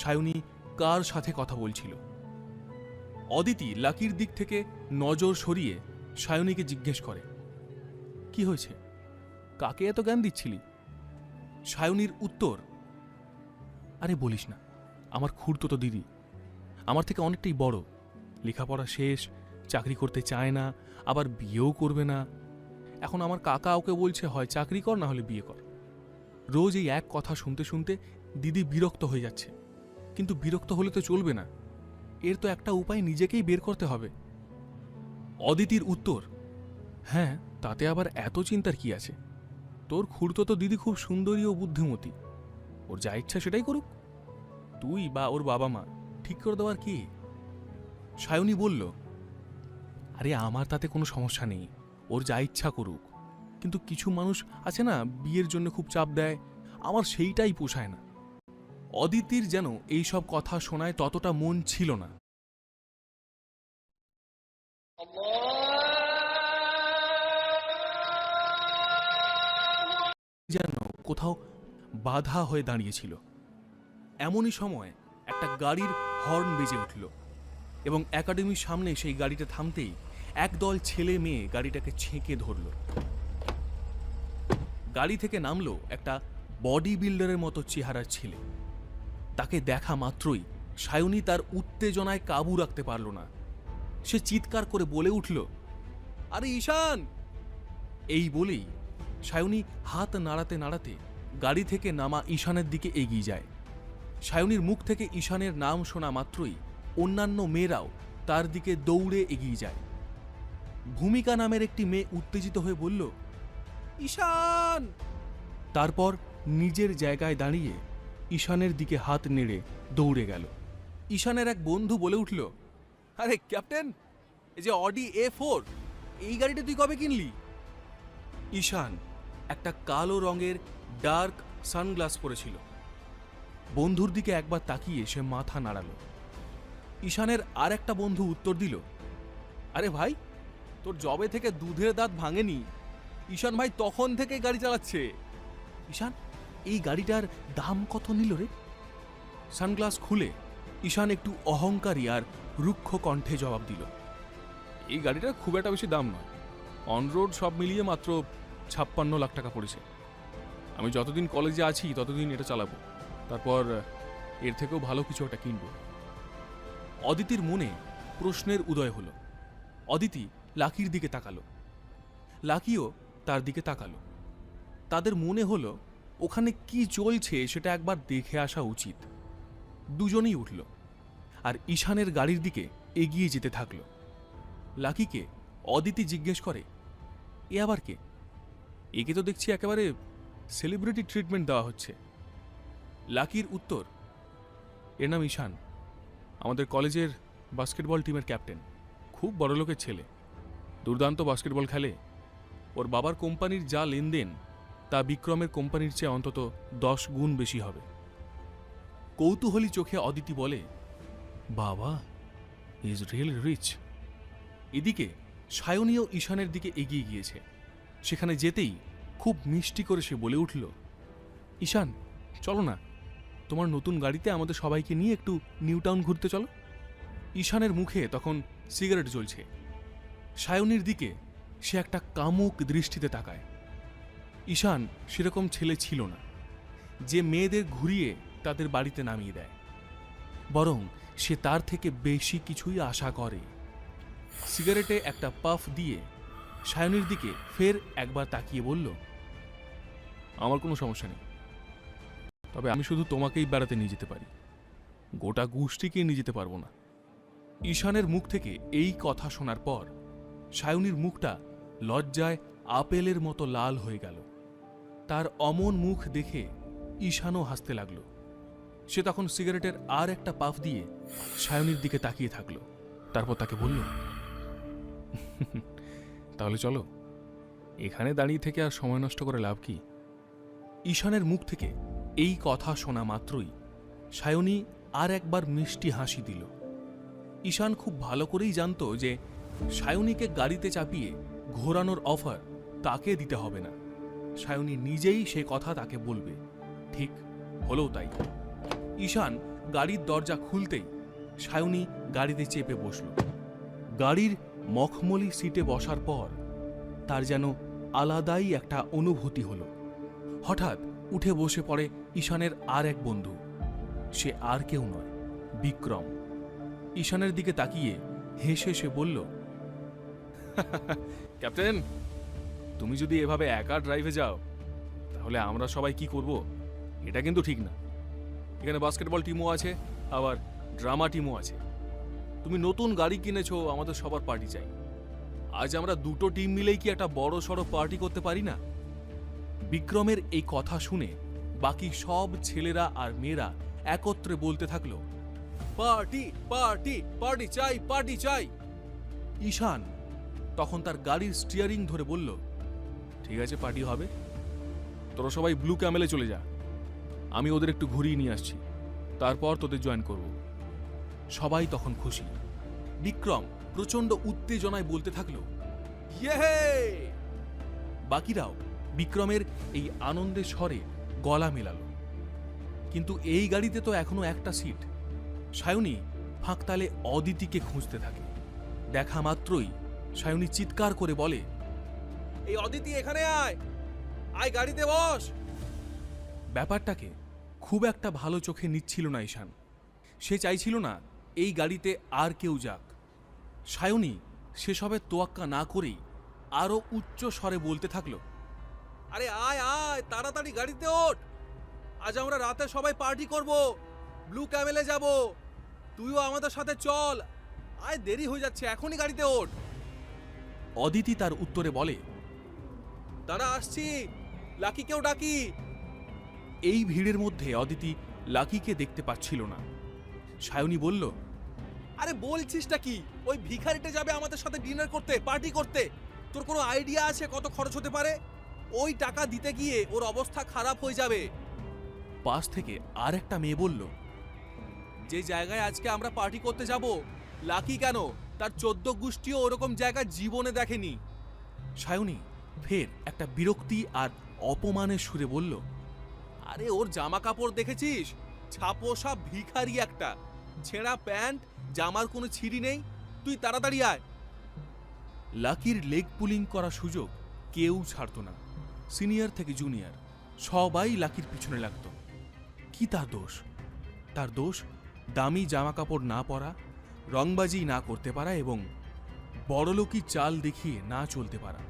সায়নী কার সাথে কথা বলছিল। অদিতি লাকির দিক থেকে নজর সরিয়ে সায়নীকে জিজ্ঞেস করে, কি হয়েছে, কাকে এত জ্ঞান দিচ্ছিলি? সায়নীর উত্তর, আরে বলিস না, আমার খুড়তুতো দিদি, আমার থেকে অনেকটাই বড়, লেখাপড়া শেষ, চাকরি করতে চায় না, আবার বিয়েও করবে না। এখন আমার কাকা ওকে বলছে হয় চাকরি কর না হলে বিয়ে কর। রোজ এই এক কথা শুনতে শুনতে দিদি বিরক্ত হয়ে যাচ্ছে। কিন্তু বিরক্ত হলে তো চলবে না, এর তো একটা উপায় নিজেকেই বের করতে হবে। অদিতির উত্তর, হ্যাঁ, তাতে আবার এত চিন্তার কি আছে? তোর খুড়তুতো দিদি খুব সুন্দরী ও বুদ্ধিমতী, ওর যা ইচ্ছা সেটাই করুক, তুই বা ওর বাবা মা ঠিক করে দেওয়ার কি? সায়নী বলল, আরে আমার তাতে কোনো সমস্যা নেই, ওর যা ইচ্ছা করুক, কিন্তু কিছু মানুষ আছে না বিয়ের জন্য খুব চাপ দেয়, আমার সেইটাই পোষায় না। অদিতির যেন এইসব কথা শোনায় ততটা মন ছিল না। যেন কোথাও বাধা হয়ে দাঁড়িয়েছিল। এমনই সময় একটা গাড়ির হর্ন বেজে উঠল এবং একাডেমির সামনে সেই গাড়িটা থামতেই একদল ছেলে মেয়ে গাড়িটাকে ছেঁকে ধরল। গাড়ি থেকে নামলো একটা বডি বিল্ডারের মতো চেহারার ছেলে। তাকে দেখা মাত্রই সায়নী তার উত্তেজনায় কাবু রাখতে পারল না। সে চিৎকার করে বলে উঠল, আরে ঈশান! এই বলেই সায়নী হাত নাড়াতে নাড়াতে গাড়ি থেকে নামা ঈশানের দিকে এগিয়ে যায়। সায়নীর মুখ থেকে ঈশানের নাম শোনা মাত্রই অন্যান্য মেয়েরাও তার দিকে দৌড়ে এগিয়ে যায়। ভূমিকা নামের একটি মেয়ে উত্তেজিত হয়ে বলল, ঈশান! তারপর নিজের জায়গায় দাঁড়িয়ে ঈশানের দিকে হাত নেড়ে দৌড়ে গেল। ঈশানের এক বন্ধু বলে উঠল, আরে ক্যাপ্টেন, এই যে অডি A4, এই গাড়িটা তুই কবে কিনলি? ঈশান একটা কালো রঙের ডার্ক সানগ্লাস পরেছিল। বন্ধুর দিকে একবার তাকিয়ে সে মাথা নাড়াল। ঈশানের আর একটা বন্ধু উত্তর দিল, আরে ভাই, তোর জবে থেকে দুধের দাঁত ভাঙেনি, ঈশান ভাই তখন থেকে গাড়ি চালাচ্ছে। ঈশান, এই গাড়িটার দাম কত নিল রে? সানগ্লাস খুলে ঈশান একটু অহংকারী আর রুক্ষ কণ্ঠে জবাব দিল, এই গাড়িটার খুব একটা বেশি দাম নয়, অনরোড সব মিলিয়ে মাত্র 56 লাখ টাকা পড়েছে। আমি যতদিন কলেজে আছি ততদিন এটা চালাবো, তারপর এর থেকেও ভালো কিছু একটা কিনব। অদিতির মনে প্রশ্নের উদয় হলো। অদিতি লাকির দিকে তাকালো, লাকিও তার দিকে তাকালো। তাদের মনে হলো ওখানে কি চলছে সেটা একবার দেখে আসা উচিত। দুজনেই উঠল আর ঈশানের গাড়ির দিকে এগিয়ে যেতে থাকল। লাকিকে অদিতি জিজ্ঞেস করে, এ আবার কে? একে তো দেখছি একেবারে সেলিব্রিটি ট্রিটমেন্ট দেওয়া হচ্ছে। লাকির উত্তর, এর নাম ঈশান, আমাদের কলেজের বাস্কেটবল টিমের ক্যাপ্টেন, খুব বড়লোকের ছেলে, দুর্দান্ত বাস্কেটবল খেলে। ওর বাবার কোম্পানির যা লেনদেন তা বিক্রমের কোম্পানির চেয়ে অন্তত 10 গুণ বেশি হবে। কৌতূহলী চোখে অদিতি বলে, বাবা, ইজ রিয়েলি রিচ। এদিকে সায়নীও ঈশানের দিকে এগিয়ে গিয়েছে। সেখানে যেতেই খুব মিষ্টি করে সে বলে উঠল, ঈশান, চলো না, তোমার নতুন গাড়িতে আমাদের সবাইকে নিয়ে একটু নিউ টাউন ঘুরতে চলো। ঈশানের মুখে তখন সিগারেট জ্বলছে। সায়নীর দিকে সে একটা কামুক দৃষ্টিতে তাকায়। ঈশান সেরকম ছেলে ছিল না যে মেয়েদের ঘুরিয়ে তাদের বাড়িতে নামিয়ে দেয়, বরং সে তার থেকে বেশি কিছুই আশা করে। সিগারেটে একটা পাফ দিয়ে সায়নীর দিকে ফের একবার তাকিয়ে বলল, আমার কোনো সমস্যা নেই, তবে আমি শুধু তোমাকেই বেড়াতে নিয়ে যেতে পারি, গোটা গোষ্ঠীকে নিয়ে যেতে পারবো না। ঈশানের মুখ থেকে এই কথা শোনার পর সায়নীর মুখটা লজ্জায় আপেলের মতো লাল হয়ে গেল। তার অমন মুখ দেখে ঈশানও হাসতে লাগলো। সে তখন সিগারেটের আর একটা পাফ দিয়ে সায়নীর দিকে তাকিয়ে থাকলো। তারপর তাকে বলল, তাহলে চলো, এখানে দাঁড়িয়ে থেকে আর সময় নষ্ট করে লাভ কি? ঈশানের মুখ থেকে এই কথা শোনা মাত্রই সায়নী আর একবার মিষ্টি হাসি দিল। ঈশান খুব ভালো করেই জানত যে সায়নীকে গাড়িতে চাপিয়ে ঘোরানোর অফার তাকে দিতে হবে না, সায়নী নিজেই সে কথা তাকে বলবে। ঠিক হলো তাই। ঈশান গাড়ির দরজা খুলতেই সায়নী গাড়িতে চেপে বসল। গাড়ির মখমলি সিটে বসার পর তার যেন আলাদাই একটা অনুভূতি হলো। হঠাৎ উঠে বসে পড়ে ঈশানের আর এক বন্ধু। সে আর কেউ নয়, বিক্রম। ঈশানের দিকে তাকিয়ে হেসে সে বলল, ক্যাপ্টেন, তুমি যদি এভাবে একা ড্রাইভে যাও তাহলে আমরা সবাই কি করব? এটা কিন্তু ঠিক না। এখানে বাস্কেটবল টিমও আছে, আবার ড্রামা টিমও আছে। তুমি নতুন গাড়ি কিনেছো, আমাদের সবার পার্টি চাই। আজ আমরা দুটো টিম মিলেই কি একটা বড় সড়ো পার্টি করতে পারি না? বিক্রমের এই কথা শুনে বাকি সব ছেলেরা আর মেয়েরা একত্রে বলতে থাকলো, পার্টি পার্টি পার্টি চাই, পার্টি চাই। ঈশান তখন তার গাড়ির স্টিয়ারিং ধরে বলল, ঠিক আছে, পার্টি হবে। তোরা সবাই ব্লু ক্যামেলে চলে যা, আমি ওদের একটু ঘুরিয়ে নিয়ে আসছি, তারপর তোদের জয়েন করব। সবাই তখন খুশি। বিক্রম প্রচন্ড উত্তেজনায় বলতে থাকলো, ইয়ে! বাকিরাও বিক্রমের এই আনন্দের স্বরে গলা মেলালো। কিন্তু এই গাড়িতে তো এখনো একটা সিট। সায়নী ফাঁকতালে অদিতিকে খুঁজতে থাকে। দেখা মাত্রই সায়নী চিৎকার করে বলে, এই অদিতি, এখানে আয়, আয় গাড়িতে বস। ব্যাপারটাকে খুব একটা ভালো চোখে নিচ্ছিল না ঈশান। সে চাইছিল না এই গাড়িতে আর কেউ যাক। সায়নী সেসবের তোয়াক্কা না করেই আরো উচ্চ স্বরে বলতে থাকলো, আরে আয় আয়, তাড়াতাড়ি গাড়িতে ওঠ। আজ আমরা রাতে সবাই পার্টি করব, ব্লু ক্যামেলে যাব। তুইও আমাদের সাথে চল, আয়, দেরি হয়ে যাচ্ছে, এখনই গাড়িতে ওঠ। অদিতি তার উত্তরে বলে, দাঁড়া, আসছি, লাকিকেও ডাকি। এই ভিড়ের মধ্যে অদিতি লাকিকে দেখতে পাচ্ছিল না। সায়নী বলল, আরে বলছিসটা কি? ওই ভিখারিটা যাবে আমাদের সাথে ডিনার করতে, পার্টি করতে। তোর কোনো আইডিয়া আছে কত খরচ হতে পারে? ওই টাকা দিতে গিয়ে ওর অবস্থা খারাপ হয়ে যাবে। পাশ থেকে আর একটা মেয়ে বলল, যে জায়গায় আজকে আমরা পার্টি করতে যাব, লাকি কেন, তার 14 গোষ্ঠীও ওরকম জায়গা জীবনে দেখেনি। সায়নী ফের একটা বিরক্তি আর অপমানের সুরে বলল, আরে ওর জামা কাপড় দেখেছিস? ছাপোসা ভিখারি একটা, ছেঁড়া প্যান্ট, জামার কোনো ছিঁড়ি নেই। তুই তাড়াতাড়ি আয়। লাকির লেগ পুলিং করা সুযোগ কেউ ছাড়তো না। সিনিয়র থেকে জুনিয়র সবাই লাকির পিছনে লাগতো। কি তার দোষ? তার দোষ দামি জামা কাপড় না পরা, রংবাজি না করতে পারা এবং বড়লোকি চাল দেখিয়ে না চলতে পারা।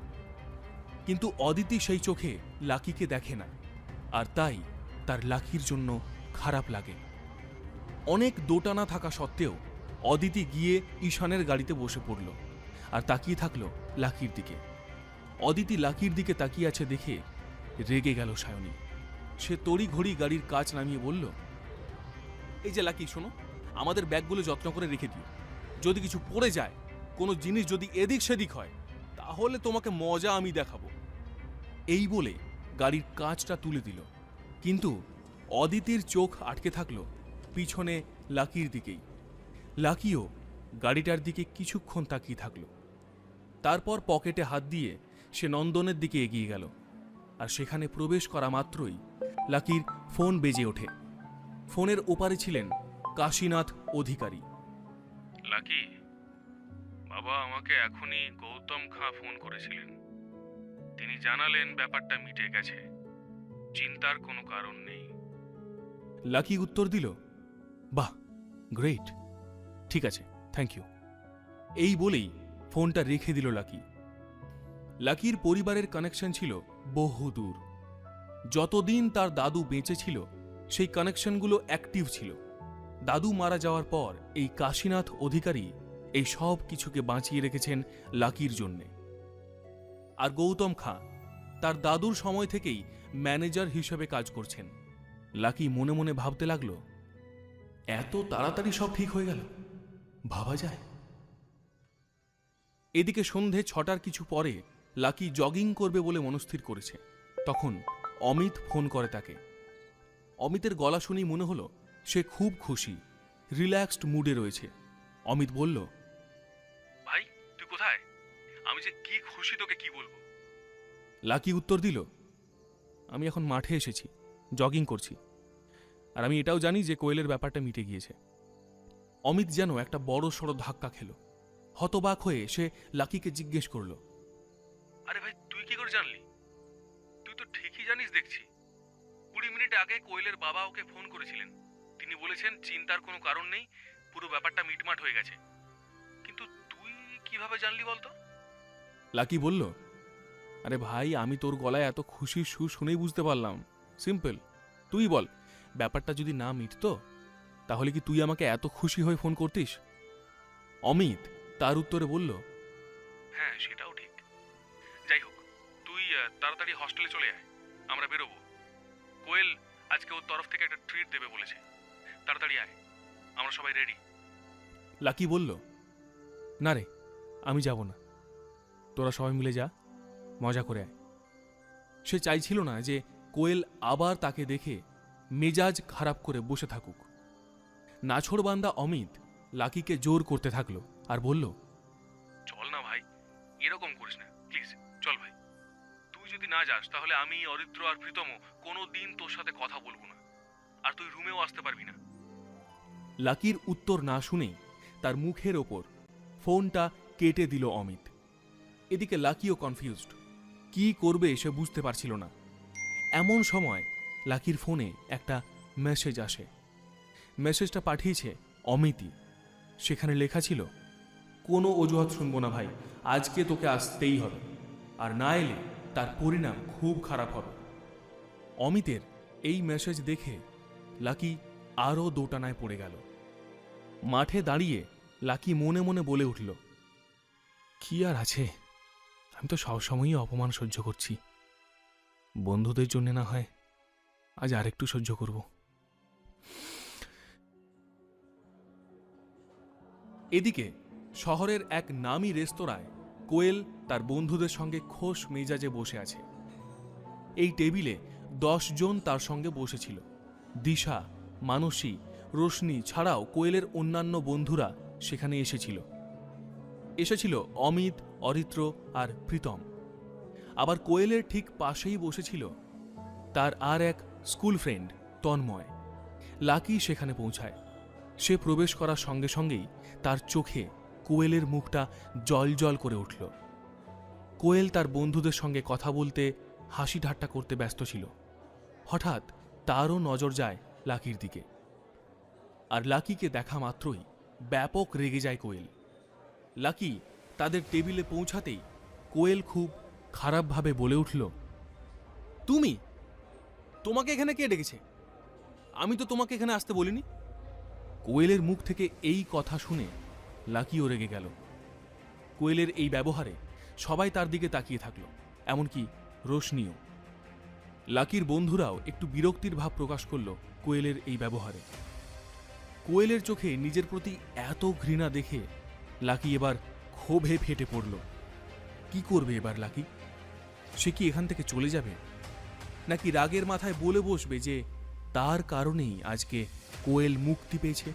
কিন্তু অদিতি সেই চোখে লাকিকে দেখে না, আর তাই তার লাকির জন্য খারাপ লাগে। অনেক দোটানা থাকা সত্ত্বেও অদিতি গিয়ে ঈশানের গাড়িতে বসে পড়ল আর তাকিয়ে থাকলো লাকির দিকে। অদিতি লাকির দিকে তাকিয়ে আছে দেখে রেগে গেল সায়নী। সে তড়িঘড়ি গাড়ির কাচ নামিয়ে বলল, এই যে লাকি, শোনো, আমাদের ব্যাগগুলো যত্ন করে রেখে দিও। যদি কিছু পড়ে যায়, কোনো জিনিস যদি এদিক সেদিক হয়, তাহলে তোমাকে মজা আমি দেখাবো। এই বলে গাড়ির কাঁচটা তুলে দিল। কিন্তু অদিতির চোখ আটকে থাকলো পিছনে লাকির দিকেই। লাকিও গাড়িটার দিকে কিছুক্ষণ তাকিয়ে থাকলো। তারপর পকেটে হাত দিয়ে সে নন্দনের দিকে এগিয়ে গেল। আর সেখানে প্রবেশ করা মাত্রই লাকির ফোন বেজে ওঠে। ফোনের ওপারে ছিলেন কাশীনাথ অধিকারী। লাকি, বাবা আমাকে এখনই গৌতম খাঁ ফোন করেছিলেন। তিনি জানালেন ব্যাপারটা মিটে গেছে, চিন্তার কোনো কারণ নেই। লাকি উত্তর দিল, বাহ, গ্রেট, ঠিক আছে, থ্যাংক ইউ। এই বলেই ফোনটা রেখে দিল লাকি। লাকির পরিবারের কানেকশন ছিল বহুদূর। যতদিন তার দাদু বেঁচে ছিল সেই কানেকশনগুলো অ্যাক্টিভ ছিল। দাদু মারা যাওয়ার পর এই কাশীনাথ অধিকারী এই সব কিছুকে বাঁচিয়ে রেখেছেন লাকির জন্যে। আর গৌতম খাঁ তার দাদুর সময় থেকেই ম্যানেজার হিসেবে কাজ করছেন। লাকি মনে মনে ভাবতে লাগলো, এত তাড়াতাড়ি সব ঠিক হয়ে গেল, ভাবা যায়। এদিকে সন্ধে 6টার কিছু পরে লাকি জগিং করবে বলে মনস্থির করেছে। তখন অমিত ফোন করে তাকে। অমিতের গলা শুনেই মনে হলো সে খুব খুশি, রিল্যাক্সড মুডে রয়েছে। অমিত বলল, ভাই তুই কোথায়? আমি যে কি খুশি তোকে কি বলবো। লাকি উত্তর দিল, আমি এখন মাঠে এসেছি, জগিং করছি। আর আমি এটাও জানি যে কোয়েলের ব্যাপারটা মিটে গিয়েছে। অমিত যেন একটা বড় সড় ধাক্কা খেল। হতবাক হয়ে সে লাকিকে জিজ্ঞেস করল, আরে ভাই, তুই কি করে জানলি? তুই তো ঠিকই জানিস দেখছি। 20 মিনিট আগে কোয়েলের বাবা ওকে ফোন করেছিলেন। তিনি বলেছেন চিন্তার কোনো কারণ নেই, পুরো ব্যাপারটা মিটমাট হয়ে গেছে। কিন্তু তুই কিভাবে জানলি বলতো? লাকি বলল, আরে ভাই, আমি তোর গলায় এত খুশির সুর শুনেই বুঝতে পারলাম। সিম্পল। তুই বল, ব্যাপারটা যদি না মিটতো তাহলে কি তুই আমাকে এত খুশি হয়ে ফোন করতিস? অমিত তার উত্তরে বলল, হ্যাঁ, সেটাও ঠিক। যাই হোক, তুই তাড়াতাড়ি হস্টেলে চলে আয়, আমরা বেরোবো। কোয়েল আজকে ওর তরফ থেকে একটা ট্রিট দেবে বলেছে। তাড়াতাড়ি আয়, আমরা সবাই রেডি। লাকি বলল, না রে, আমি যাব না, তোরা সবাই মিলে যা, মজা করে আয়। সে চাইছিল না যে কোয়েল আবার তাকে দেখে মেজাজ খারাপ করে বসে থাকুক। নাছোড়বান্দা অমিত লাকিকে জোর করতে থাকলো আর বলল, চল না ভাই, এরকম করিস না প্লিজ, চল ভাই। তুই যদি না যাস তাহলে আমি, অরিত্র আর প্রীতম কোনো দিন তোর সাথে কথা বলবো না, আর তুই রুমেও আসতে পারবি না। লাকির উত্তর না শুনেই তার মুখের ওপর ফোনটা কেটে দিল অমিত। এদিকে লাকিও কনফিউজড, কি করবে সে বুঝতে পারছিল না। এমন সময় লাকির ফোনে একটা মেসেজ আসে। মেসেজটা পাঠিয়েছে অমিতই। সেখানে লেখা ছিল, কোনো অজুহাত শুনবো না ভাই, আজকে তোকে আসতেই হবে, আর না এলে তার পরিণাম খুব খারাপ হবে। অমিতের এই মেসেজ দেখে লাকি আরও দোটানায় পড়ে গেল। মাঠে দাঁড়িয়ে লাকি মনে মনে বলে উঠল, কি আর আছে, আমি তো সবসময়ই অপমান সহ্য করছি, বন্ধুদের জন্য না হয় আজ আরেকটু সহ্য করব। এদিকে শহরের এক নামী রেস্তোরাঁয় কোয়েল তার বন্ধুদের সঙ্গে খোশ মেজাজে বসে আছে। এই টেবিলে 10 জন তার সঙ্গে বসেছিল। দিশা, মানসী, রোশনি ছাড়াও কোয়েলের অন্যান্য বন্ধুরা সেখানে এসেছিল অমিত, অরিত্র আর প্রীতম। আবার কোয়েলের ঠিক পাশেই বসেছিল তার আর এক স্কুল ফ্রেন্ড তন্ময়। লাকি সেখানে পৌঁছায়। সে প্রবেশ করার সঙ্গে সঙ্গেই তার চোখে কোয়েলের মুখটা জল করে উঠল। কোয়েল তার বন্ধুদের সঙ্গে কথা বলতে, হাসি ঠাট্টা করতে ব্যস্ত ছিল। হঠাৎ তারও নজর যায় লাকির দিকে, আর লাকিকে দেখা মাত্রই ব্যাপক রেগে যায় কোয়েল। লাকি তাদের টেবিলে পৌঁছাতেই কোয়েল খুব খারাপভাবে বলে উঠল, তোমাকে এখানে কে ডেকেছে? আমি তো তোমাকে এখানে আসতে বলিনি। কোয়েলের মুখ থেকে এই কথা শুনে লাকিও রেগে গেল। কোয়েলের এই ব্যবহারে সবাই তার দিকে তাকিয়ে থাকলো, এমনকি রোশনিও। লাকির বন্ধুরাও একটু বিরক্তির ভাব প্রকাশ করল কোয়েলের এই ব্যবহারে। কোয়েলের চোখে নিজের প্রতি এত ঘৃণা দেখে লাকি এবার ক্ষোভে ফেটে পড়ল। কি করবে এবার লাকি? সে কি এখান থেকে চলে যাবে, নাকি রাগের মাথায় বলে বসবে যে তার কারণেই আজকে কোয়েল মুক্তি পেয়েছে?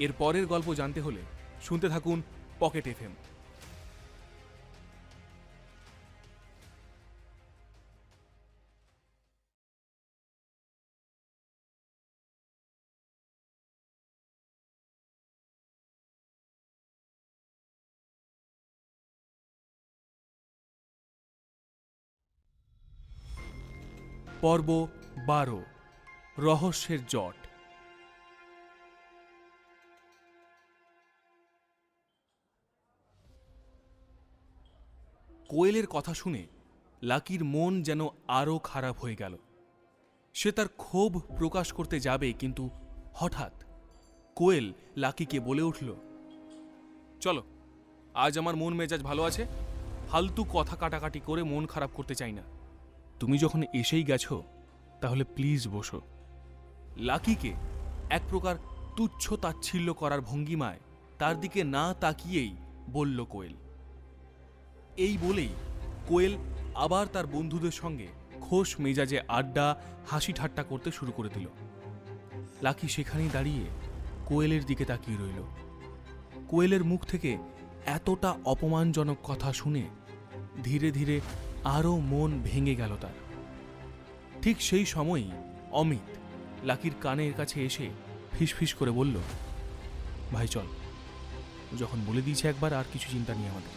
এর পরের গল্প জানতে হলে শুনতে থাকুন পকেট এফএম। পর্ব 12, রহস্যের জট। কোয়েলের কথা শুনে লাকির মন যেন আরও খারাপ হয়ে গেল। সে তার ক্ষোভ প্রকাশ করতে যাবে, কিন্তু হঠাৎ কোয়েল লাকিকে বলে উঠল, চলো, আজ আমার মন মেজাজ ভালো আছে, ফালতু কথা কাটাকাটি করে মন খারাপ করতে চাই না। তুমি যখন এসেই গেছো তাহলে প্লিজ বসো। লাকিকে এক প্রকার তুচ্ছ তাচ্ছিল্য করার ভঙ্গিমায় তার দিকে না তাকিয়েই বলল কোয়েল। এই বলেই কোয়েল আবার তার বন্ধুদের সঙ্গে খোশ মেজাজে আড্ডা, হাসি ঠাট্টা করতে শুরু করে দিল। লাকি সেখানেই দাঁড়িয়ে কোয়েলের দিকে তাকিয়ে রইল। কোয়েলের মুখ থেকে এতটা অপমানজনক কথা শুনে ধীরে ধীরে আরও মন ভেঙে গেল তার। ঠিক সেই সময়ই অমিত লাকির কানের কাছে এসে ফিসফিস করে বলল, ভাই চল, ও যখন বলে দিয়েছে একবার, আর কিছু চিন্তা নেই আমাদের,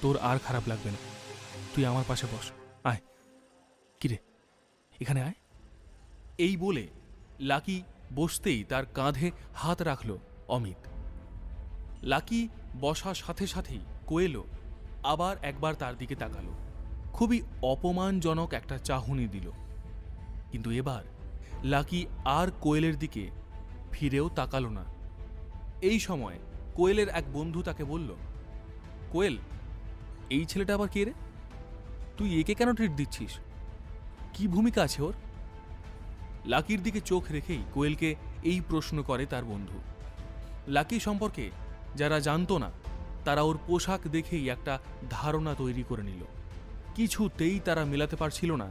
তোর আর খারাপ লাগবে না, তুই আমার পাশে বস, আয়। কিরে, এখানে আয়। এই বলে লাকি বসতেই তার কাঁধে হাত রাখল অমিত। লাকি বসার সাথে সাথেই কোয়েলও আবার একবার তার দিকে তাকালো, খুবই অপমানজনক একটা চাহনি দিল। কিন্তু এবার লাকি আর কোয়েলের দিকে ফিরেও তাকালো না। এই সময় কোয়েলের এক বন্ধু তাকে বলল, কোয়েল, এই ছেলেটা আবার কে রে? তুই একে কেন ট্রিট দিচ্ছিস? কি ভূমিকা আছে ওর? লাকির দিকে চোখ রেখেই কোয়েলকে এই প্রশ্ন করে তার বন্ধু। লাকি সম্পর্কে যারা জানতো না, তারা ওর পোশাক দেখেই একটা ধারণা তৈরি করে নিল। কিছুতেই তারা মেলাতে পারছিল না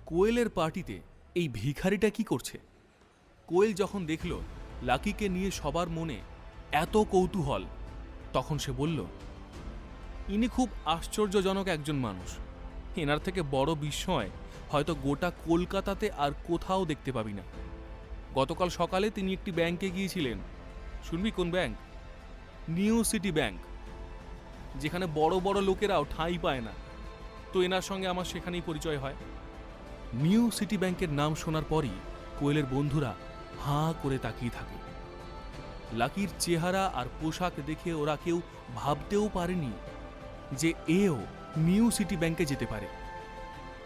কোয়েলের পার্টিতে এই ভিখারিটা কি করছে। কোয়েল যখন দেখল লাকিকে নিয়ে সবার মনে এত কৌতূহল, তখন সে বলল, ইনি খুব আশ্চর্যজনক একজন মানুষ। এনার থেকে বড় বিস্ময় হয়তো গোটা কলকাতাতে আর কোথাও দেখতে পাবি না। গতকাল সকালে তিনি একটি ব্যাংকে গিয়েছিলেন। শুনবি কোন ব্যাংক? নিউ সিটি ব্যাংক, যেখানে বড় বড় লোকেরাও ঠাঁই পায় না। তো এনার সঙ্গে আমার সেখানেই পরিচয় হয়। নিউ সিটি ব্যাংকের নাম শোনার পরই কোয়েলের বন্ধুরা হাঁ করে তাকিয়ে থাকে। লাকির চেহারা আর পোশাক দেখে ওরা কেউ ভাবতেও পারেনি যে এও নিউ সিটি ব্যাংকে যেতে পারে।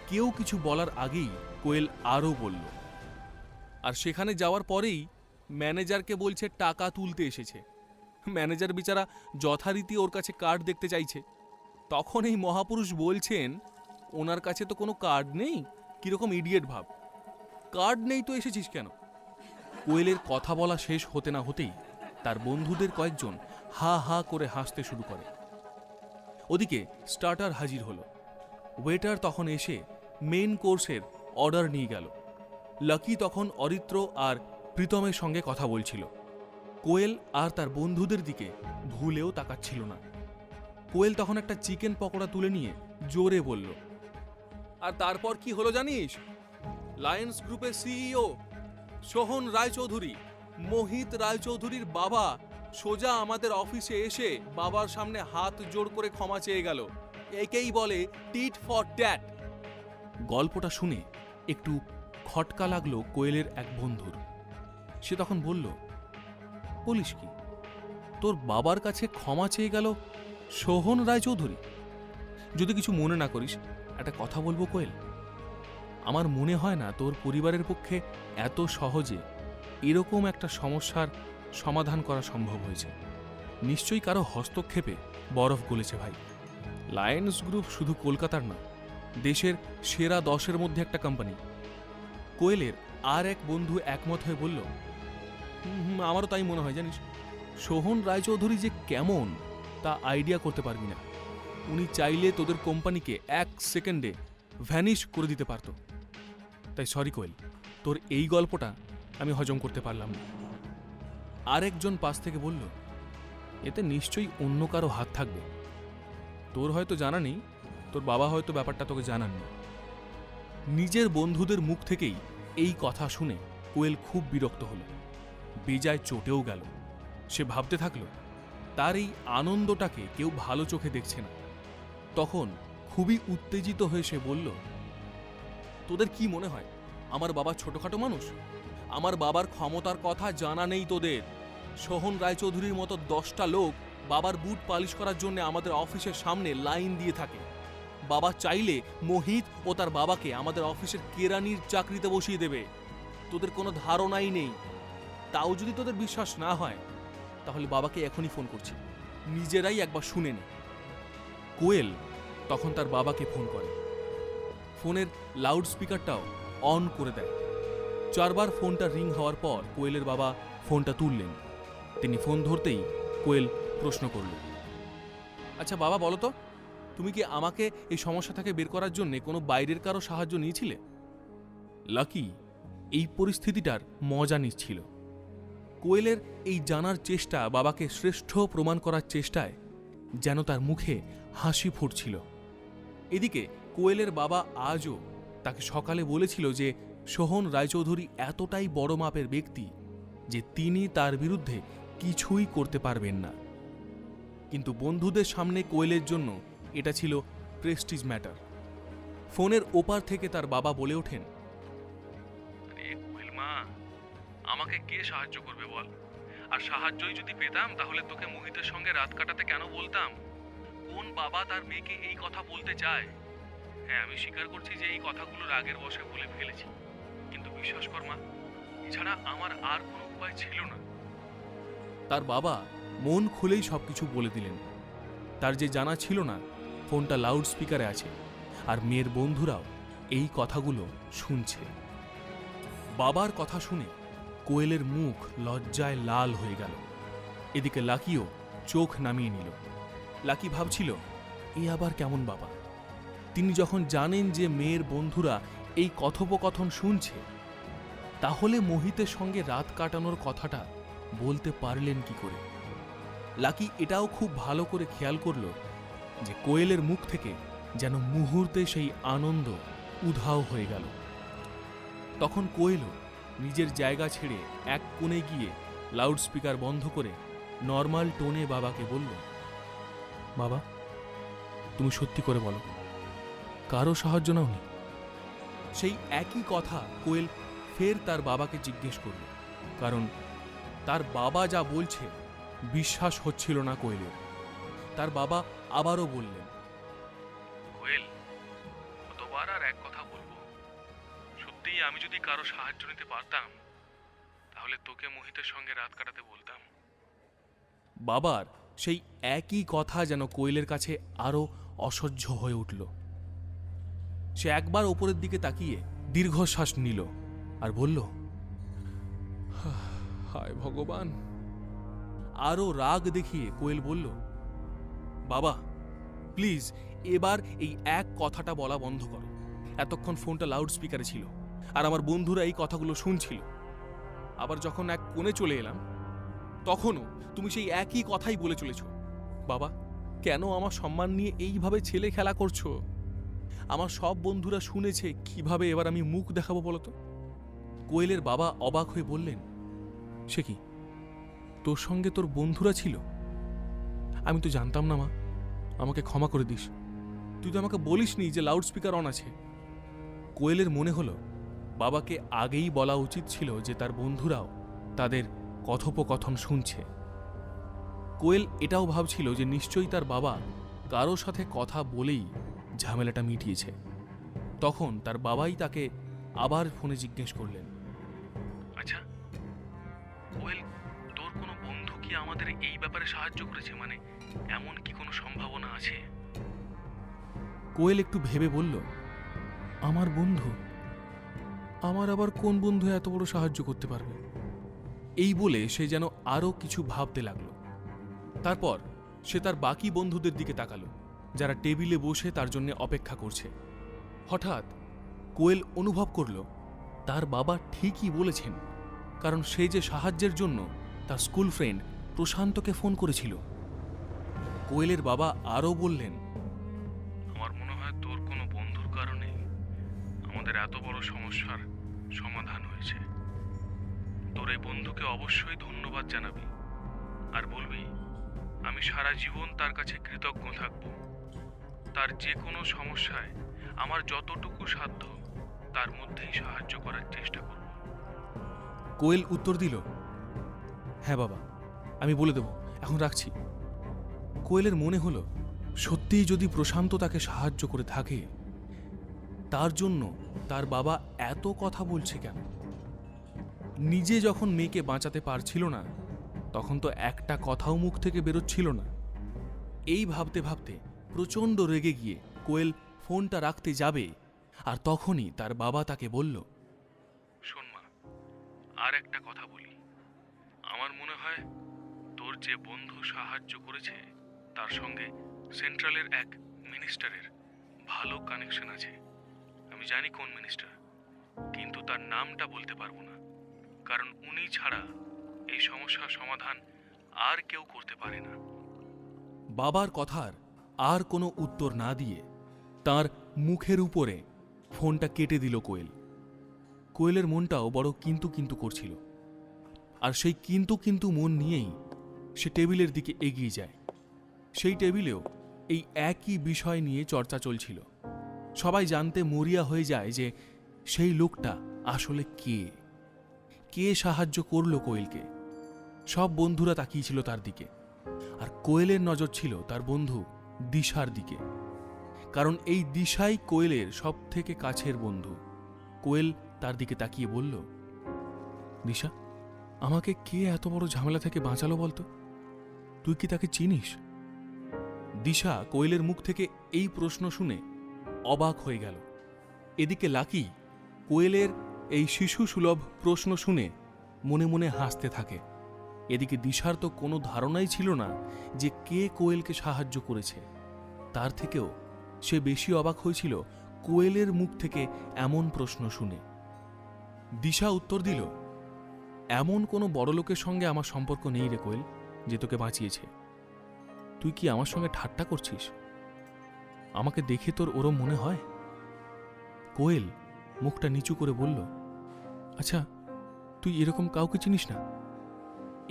কেউ কিছু বলার আগেই কোয়েল আরও বলল, আর সেখানে যাওয়ার পরেই ম্যানেজারকে বলছে টাকা তুলতে এসেছে। ম্যানেজার বিচারা যথারীতি ওর কাছে কার্ড দেখতে চাইছে। তখন এই মহাপুরুষ বলছেন, ওনার কাছে তো কোনো কার্ড নেই। কিরকম ইডিয়েট ভাব, কার্ড নেই তো এসেছিস কেন? কোয়েলের কথা বলা শেষ হতে না হতেই তার বন্ধুদের কয়েকজন হা হা করে হাসতে শুরু করে। ওদিকে স্টার্টার হাজির হলো। ওয়েটার তখন এসে মেন কোর্সের অর্ডার নিয়ে গেল। লাকি তখন অরিত্র আর প্রীতমের সঙ্গে কথা বলছিল। কোয়েল আর তার বন্ধুদের দিকে ভুলেও তাকাচ্ছিল না। কোয়েল তখন একটা চিকেন পকোড়া তুলে নিয়ে জোরে বলল, আর তারপর কি হলো জানিস? লায়ন্স গ্রুপের সিইও সোহন রায়চৌধুরী, মোহিত রায়চৌধুরীর বাবা, সোজা আমাদের অফিসে এসে বাবার সামনে হাত জোড় করে ক্ষমা চেয়ে গেল। একেই বলে টিট ফর ট্যাট। গল্পটা শুনে একটু খটকা লাগলো কোয়েলের এক বন্ধুর। সে তখন বলল, বলিস কি, তোর বাবার কাছে ক্ষমা চেয়ে গেল সোহন রায়চৌধুরী? যদি কিছু মনে না করিস, একটা কথা বলবো কোয়েল। আমার মনে হয় না তোর পরিবারের পক্ষে এত সহজে এরকম একটা সমস্যার সমাধান করা সম্ভব হয়েছে। নিশ্চয়ই কারো হস্তক্ষেপে বরফ গলেছে ভাই। লায়ন্স গ্রুপ শুধু কলকাতার না, দেশের সেরা 10-এর মধ্যে একটা কোম্পানি। কোয়েলের আর এক বন্ধু একমত হয়ে বলল, আমারও তাই মনে হয় জানিস। সোহন রায়চৌধুরী যে কেমন তা আইডিয়া করতে পারবি না। উনি চাইলে তোদের কোম্পানিকে 1 সেকেন্ডে ভ্যানিশ করে দিতে পারত। তাই সরি কোয়েল, তোর এই গল্পটা আমি হজম করতে পারলাম না। আরেকজন পাশ থেকে বলল, এতে নিশ্চয়ই অন্য কারো হাত থাকবে। তোর হয়তো জানা নেই, তোর বাবা হয়তো ব্যাপারটা তোকে জানাননি। নিজের বন্ধুদের মুখ থেকেই এই কথা শুনে কোয়েল খুব বিরক্ত হল, বেজায় চটেও গেল। সে ভাবতে থাকলো, তার এই আনন্দটাকে কেউ ভালো চোখে দেখছে না। তখন খুবই উত্তেজিত হয়ে সে বলল, তোদের কি মনে হয় আমার বাবা ছোটখাটো মানুষ? আমার বাবার ক্ষমতার কথা জানা নেই তোদের? সোহন রায়চৌধুরীর মতো 10টা লোক বাবার বুট পালিশ করার জন্য আমাদের অফিসের সামনে লাইন দিয়ে থাকে। বাবা চাইলে মোহিত ও তার বাবাকে আমাদের অফিসের কেরানির চাকরিতে বসিয়ে দেবে। তোদের কোনো ধারণাই নেই। তাও যদি তোদের বিশ্বাস না হয়, তাহলে বাবাকে এখনই ফোন করছি, নিজেরাই একবার শুনে নে। কোয়েল তখন তার বাবাকে ফোন করে। ফোনের লাউড স্পিকারটাও অন করে দেয়। 4 বার ফোনটা রিং হওয়ার পর কোয়েলের বাবা ফোনটা তুললেন। তিনি ফোন ধরতেই কোয়েল প্রশ্ন করল, আচ্ছা বাবা, বলো তো, তুমি কি আমাকে এই সমস্যা থেকে বের করার জন্য কোনো বাইরের কারো সাহায্য নিয়েছিলে? লাকি এই পরিস্থিতিটার মজা নিচ্ছিল। কোয়েলের এই জানার চেষ্টা বাবাকে শ্রেষ্ঠ প্রমাণ করার চেষ্টায় যেন তার মুখে হাসি ফুটছিল। এদিকে কোয়েলের বাবা আজও তাকে সকালে বলেছিল যে সোহন রায়চৌধুরী এতটাই বড় মাপের ব্যক্তি যে তিনি তার বিরুদ্ধে কিছুই করতে পারবেন না। কিন্তু বন্ধুদের সামনে কোয়েলের জন্য এটা ছিল প্রেস্টিজ ম্যাটার। ফোনের ওপার থেকে তার বাবা বলে ওঠেন, আরে কোয়েল মা, আমাকে কে সাহায্য করবে বল? আর সাহায্যই যদি পেতাম তাহলে তোকে মোহিতের সঙ্গে রাত কাটাতে কেন বলতাম? কোন বাবা তার মেয়েকে এই কথা বলতে চায়? হ্যাঁ, আমি স্বীকার করছি যে এই কথাগুলো রাগের বশে বলে ফেলেছি, কিন্তু বিশ্বাস কর মা, এছাড়া আমার আর কোনো উপায় ছিল না। তার বাবা মন খুলেই সবকিছু বলে দিলেন। তার যে জানা ছিল না ফোনটা লাউড স্পিকারে আছে আর মেয়ের বন্ধুরাও এই কথাগুলো শুনছে। বাবার কথা শুনে কোয়েলের মুখ লজ্জায় লাল হয়ে গেল। এদিকে লাকিও চোখ নামিয়ে নিল। লাকি ভাবছিল, এ আবার কেমন বাবা? তিনি যখন জানেন যে মেয়ের বন্ধুরা এই কথোপকথন শুনছে, তাহলে মোহিতের সঙ্গে রাত কাটানোর কথাটা বলতে পারলেন কি করে? লাকি এটাও খুব ভালো করে খেয়াল করল যে কোয়েলের মুখ থেকে যেন মুহূর্তে সেই আনন্দ উধাও হয়ে গেল। তখন কোয়েলও নিজের জায়গা ছেড়ে এক কোণে গিয়ে লাউড স্পিকার বন্ধ করে নর্মাল টোনে বাবাকে বলল, বাবা, তুমি সত্যি করে বলো, কারো সাহায্য নাওনি? সেই একই কথা কোয়েল ফের তার বাবাকে জিজ্ঞেস করল, কারণ তার বাবা যা বলছে বিশ্বাস হচ্ছিল না কোয়েলের। তার বাবা আবারও বললেন, কোয়েল, কতবার আর এক কথা বলবো? সত্যিই আমি যদি কারো সাহায্য নিতে পারতাম তাহলে তোকে মোহিতের সঙ্গে রাত কাটাতে বলতাম। বাবার সেই একই কথা যেন কোয়েলের কাছে আরো অসহ্য হয়ে উঠল। সে একবার ওপরের দিকে তাকিয়ে দীর্ঘশ্বাস নিল আর বলল, হায় ভগবান। আরো রাগ দেখিয়ে কোয়েল বলল, বাবা প্লিজ এবার এই এক কথাটা বলা বন্ধ করো। এতক্ষণ ফোনটা লাউড স্পিকারে ছিল আর আমার বন্ধুরা এই কথাগুলো শুনছিল। আবার যখন এক কোণে চলে এলাম তখনও তুমি সেই একই কথাই বলে চলেছ। বাবা, কেন আমার সম্মান নিয়ে এইভাবে ছেলে খেলা করছো? আমার সব বন্ধুরা শুনেছে, কিভাবে এবার আমি মুখ দেখাবো বলো তো? কোয়েলের বাবা অবাক হয়ে বললেন, সে কি, তোর সঙ্গে তোর বন্ধুরা ছিল? আমি তো জানতাম না মা, আমাকে ক্ষমা করে দিস। তুই তো আমাকে বলিসনি যে লাউড স্পিকার অন আছে। কোয়েলের মনে হলো বাবাকে আগেই বলা উচিত ছিল যে তার বন্ধুরাও তাদের কথোপকথন শুনছে। কোয়েল এটাও ভাবছিল যে নিশ্চয়ই তার বাবা কারো সাথে কথা বলেই ঝামেলাটা মিটিয়েছে। তখন তার বাবাই তাকে আবার ফোনে জিজ্ঞেস করলেন, আচ্ছা কোয়েল, তোর কোনো বন্ধু কি আমাদের এই ব্যাপারে সাহায্য করেছে? মানে এমন কি কোনো সম্ভাবনা আছে? কোয়েল একটু ভেবে বলল, আমার বন্ধু? আমার আবার কোন বন্ধু এত বড় সাহায্য করতে পারবে? এই বলে সে যেন আরো কিছু ভাবতে লাগলো। তারপর সে তার বাকি বন্ধুদের দিকে তাকালো, যারা টেবিলে বসে তার জন্য অপেক্ষা করছে। হঠাৎ কোয়েল অনুভব করল তার বাবা ঠিকই বলেছেন, কারণ সে যে সাহায্যের জন্য তার স্কুল ফ্রেন্ড প্রশান্তকে ফোন করেছিল। কোয়েলের বাবা আরও বললেন, আমার মনে হয় তোর কোনো বন্ধুর কারণে আমাদের এত বড় সমস্যার সমাধান হয়েছে। তোর এই বন্ধুকে অবশ্যই ধন্যবাদ জানাবি আর বলবি আমি সারা জীবন তার কাছে কৃতজ্ঞ থাকব। তার যে কোনো সমস্যায় আমার যতটুকু সাধ্য তার মধ্যেই সাহায্য করার চেষ্টা করব। কোয়েল উত্তর দিল, হ্যাঁ বাবা, আমি বলে দেব, এখন রাখছি। কোয়েলের মনে হলো সত্যিই যদি প্রশান্ত তাকে সাহায্য করে থাকে, তার জন্য তার বাবা এত কথা বলছে কেন? নিজে যখন মেয়েকে বাঁচাতে পারছিল না, তখন তো একটা কথাও মুখ থেকে বেরোচ্ছিল না। এই ভাবতে ভাবতে প্রচণ্ড রেগে গিয়ে কোয়েল ফোনটা রাখতে যাবে, আর তখনই তার বাবা তাকে বলল, শোন মা, আর একটা কথা বলি। আমার মনে হয় তোর যে বন্ধু সাহায্য করেছে তার সঙ্গে সেন্ট্রালের এক মিনিস্টারের ভালো কানেকশন আছে। আমি জানি কোন মিনিস্টার, কিন্তু তার নামটা বলতে পারবো না, কারণ উনি ছাড়া এই সমস্যার সমাধান আর কেউ করতে পারে না। বাবার কথার আর কোনো উত্তর না দিয়ে তার মুখের উপরে ফোনটা কেটে দিল কোয়েল। কোয়েলের মনটাও বড় কিন্তু কিন্তু করছিল, আর সেই কিন্তু কিন্তু মন নিয়েই সে টেবিলের দিকে এগিয়ে যায়। সেই টেবিলেও এই একই বিষয় নিয়ে চর্চা চলছিল। সবাই জানতে মরিয়া হয়ে যায় যে সেই লোকটা আসলে কে, কে সাহায্য করলো কোয়েলকে। সব বন্ধুরা তাকিয়েছিল তার দিকে, আর কোয়েলের নজর ছিল তার বন্ধু দিশার দিকে, কারণ এই দিশাই কোয়েলের সব থেকে কাছের বন্ধু। কোয়েল তার দিকে তাকিয়ে বলল, দিশা, আমাকে কে এত বড় ঝামেলা থেকে বাঁচালো বলতো? তুই কি তাকে চিনিস? দিশা কোয়েলের মুখ থেকে এই প্রশ্ন শুনে অবাক হয়ে গেল। এদিকে লাকি কোয়েলের এই শিশু সুলভ প্রশ্ন শুনে মনে মনে হাসতে থাকে। এদিকে দিশার তো কোনো ধারণাই ছিল না যে কে কোয়েলকে সাহায্য করেছে। তার থেকেও সে বেশি অবাক হয়েছিল কোয়েলের মুখ থেকে এমন প্রশ্ন শুনে। দিশা উত্তর দিল, এমন কোনো বড় লোকের সঙ্গে আমার সম্পর্ক নেই রে কোয়েল, যে তোকে বাঁচিয়েছে। তুই কি আমার সঙ্গে ঠাট্টা করছিস? আমাকে দেখে তোর ওরম মনে হয়? কোয়েল মুখটা নিচু করে বলল, আচ্ছা, তুই এরকম কাউকে চিনিস না?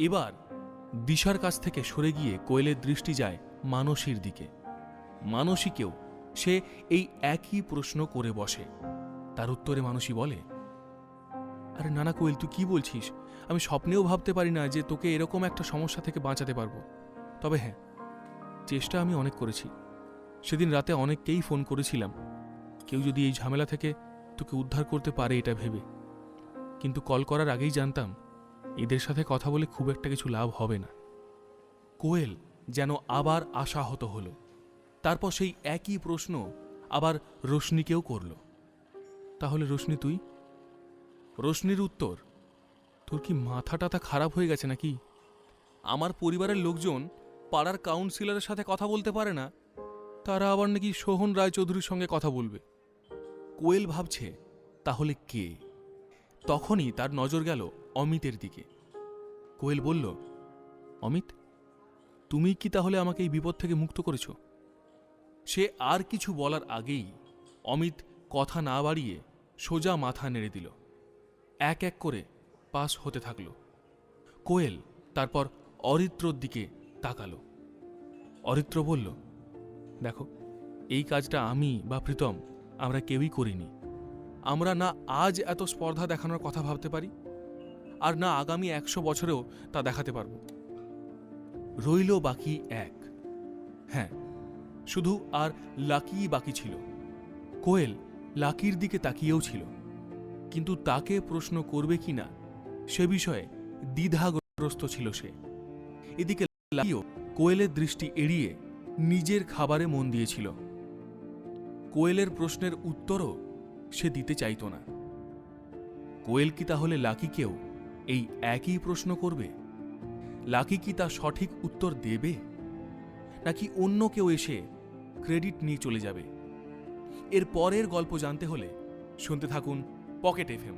এবার দিশার কাছ থেকে সরে গিয়ে কোয়েলের দৃষ্টি যায় মানসীর দিকে। মানসীকেও সে এই একই প্রশ্ন করে বসে। তার উত্তরে মানসী বলে, আরে নানা কোয়েল, তুই কি বলছিস? আমি স্বপ্নেও ভাবতে পারি না যে তোকে এরকম একটা সমস্যা থেকে বাঁচাতে পারবো। তবে হ্যাঁ, চেষ্টা আমি অনেক করেছি। সেদিন রাতে অনেককেই ফোন করেছিলাম, কেউ যদি এই ঝামেলা থেকে তোকে উদ্ধার করতে পারে এটা ভেবে। কিন্তু কল করার আগেই জানতাম এদের সাথে কথা বলে খুব একটা কিছু লাভ হবে না। কোয়েল যেন আবার আশাহত হলো। তারপর সেই একই প্রশ্ন আবার রোশনিকেও করল, তাহলে রোশনি তুই? রোশনির উত্তর, তোর কি মাথা টাথা খারাপ হয়ে গেছে নাকি? আমার পরিবারের লোকজন পাড়ার কাউন্সিলরের সাথে কথা বলতে পারে না, তারা আবার নাকি সোহন রায়চৌধুরীর সঙ্গে কথা বলবে। কোয়েল ভাবছে তাহলে কে? তখনই তার নজর গেল অমিতের দিকে। কোয়েল বলল, অমিত, তুমি কি তাহলে আমাকে এই বিপদ থেকে মুক্ত করেছ? সে আর কিছু বলার আগেই অমিত কথা না বাড়িয়ে সোজা মাথা নেড়ে দিল। এক এক করে পাস হতে থাকল। কোয়েল তারপর অরিত্রর দিকে তাকালো। অরিত্র বলল, দেখো, এই কাজটা আমি বা প্রীতম আমরা কেউই করিনি। আমরা না আজ এত স্পর্ধা দেখানোর কথা ভাবতে পারি, আর না আগামী 100 বছরেও তা দেখাতে পারব। রইল বাকি এক। হ্যাঁ, শুধু আর লাকি বাকি ছিল। কোয়েল লাকির দিকে তাকিয়েও ছিল, কিন্তু তাকে প্রশ্ন করবে কিনা সে বিষয়ে দ্বিধাগ্রস্ত ছিল সে। এদিকে লাকিও কোয়েলের দৃষ্টি এড়িয়ে নিজের খাবারে মন দিয়েছিল। কোয়েলের প্রশ্নের উত্তরও সে দিতে চাইত না। কোয়েল কি তাহলে লাকিকেও এই একই প্রশ্ন করবে? লাকি কি তা সঠিক উত্তর দেবে, নাকি অন্য কেউ এসে ক্রেডিট নিয়ে চলে যাবে? এর পরের গল্প জানতে হলে শুনতে থাকুন পকেট এফএম।